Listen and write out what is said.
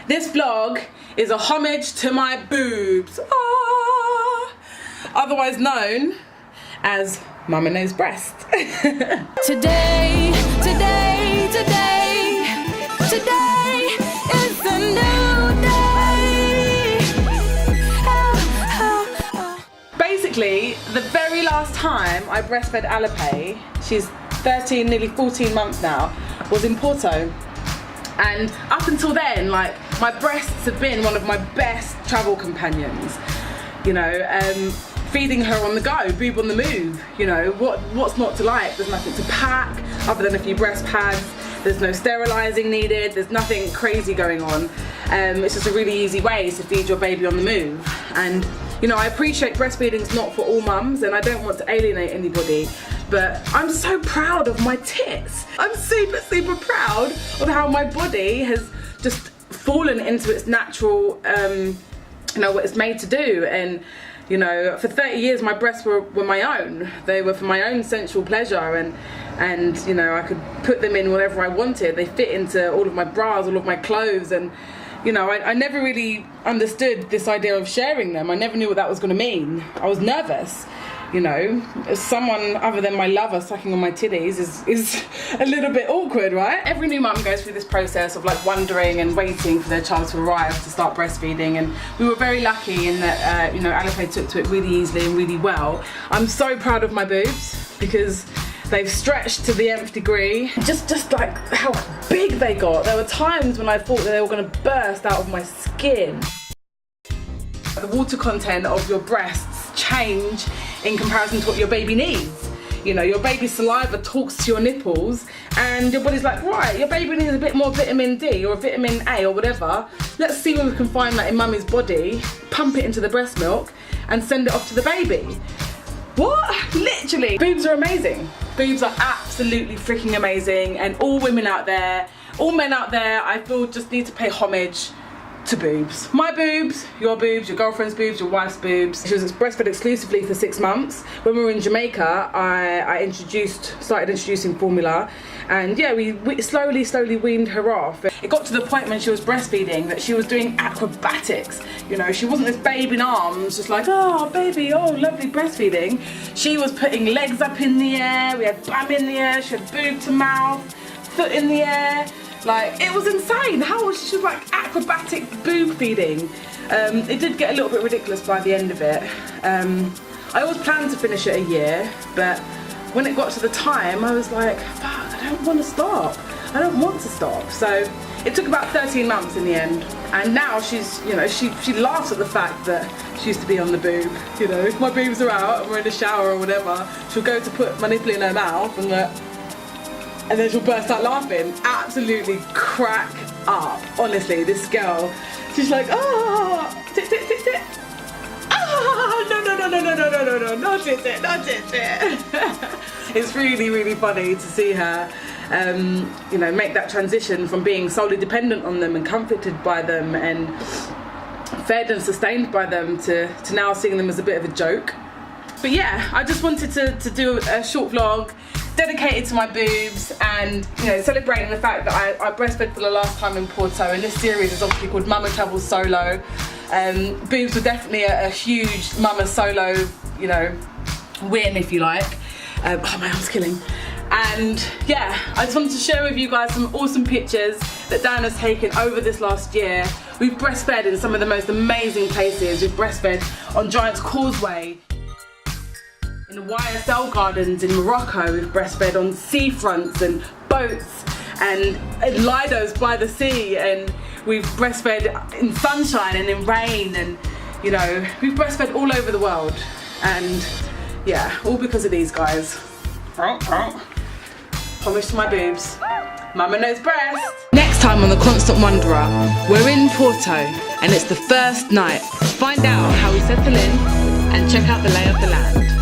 This vlog is a homage to my boobs, otherwise known as Mama Knows Breast. Today is a new day. Basically, the very last time I breastfed Alleppey, she's 13, nearly 14 months now, was in Porto. And up until then, like, my breasts have been one of my best travel companions. You know, feeding her on the go, boob on the move. You know, what's not to like? There's nothing to pack other than a few breast pads. There's no sterilising needed. There's nothing crazy going on. It's just a really easy way to feed your baby on the move. And you know, I appreciate breastfeeding's not for all mums, and I don't want to alienate anybody, but I'm so proud of my tits. I'm super proud of how my body has just fallen into its natural, you know, what it's made to do. And you know, for 30 years my breasts were my own. They were for my own sensual pleasure, and you know, I could put them in whatever I wanted. They fit into all of my bras, all of my clothes, and you know, I never really understood this idea of sharing them. I never knew what that was going to mean. I was nervous, you know. Someone other than my lover sucking on my titties is a little bit awkward, right? Every new mum goes through this process of like wondering and waiting for their child to arrive to start breastfeeding, and we were very lucky in that, you know, Alleppey took to it really easily and really well. I'm so proud of my boobs because they've stretched to the nth degree. Just like how big they got. There were times when I thought that they were going to burst out of my skin. The water content of your breasts change in comparison to what your baby needs. You know, your baby's saliva talks to your nipples, and your body's like, right, your baby needs a bit more vitamin D or vitamin A or whatever. Let's see where we can find that in mummy's body, pump it into the breast milk, and send it off to the baby. What? Literally. Boobs are amazing. Boobs are absolutely freaking amazing, and all women out there, all men out there, I feel just need to pay homage to boobs. My boobs, your girlfriend's boobs, your wife's boobs. She was breastfed exclusively for 6 months. When we were in Jamaica, I started introducing formula, and yeah, we slowly weaned her off. It got to the point when she was breastfeeding that she was doing acrobatics. You know, she wasn't this babe in arms, just like, oh baby, oh lovely breastfeeding. She was putting legs up in the air, we had bum in the air, she had boob to mouth, foot in the air. Like, it was insane. How was she like acrobatic boob feeding? It did get a little bit ridiculous by the end of it. I always planned to finish it a year, but when it got to the time, I was like, fuck, I don't want to stop. I don't want to stop. So it took about 13 months in the end. And now she's, you know, she laughs at the fact that she used to be on the boob. You know, if my boobs are out and we're in the shower or whatever, she'll go to put my nipple in her mouth and then she'll burst out laughing. Absolutely crack up. Honestly, this girl, she's like, oh, tit, tit, tit, tit. Oh, no, not tit, tit, not tit, tit. It's really funny to see her, you know, make that transition from being solely dependent on them and comforted by them and fed and sustained by them to now seeing them as a bit of a joke. But yeah, I just wanted to do a short vlog dedicated to my boobs, and you know, celebrating the fact that I breastfed for the last time in Porto, and this series is obviously called Mama Travels Solo. Boobs were definitely a huge Mama Solo, you know, win, if you like. Oh, my arm's killing. And yeah, I just wanted to share with you guys some awesome pictures that Dan has taken over this last year. We've breastfed in some of the most amazing places. We've breastfed on Giant's Causeway, in the YSL gardens in Morocco. We've breastfed on seafronts and boats and lidos by the sea, and we've breastfed in sunshine and in rain, and you know, we've breastfed all over the world, and yeah, all because of these guys. Homage to my boobs. Mama Knows Breast. Next time on The Constant Wanderer, we're in Porto, and it's the first night. Find out how we settle in and check out the lay of the land.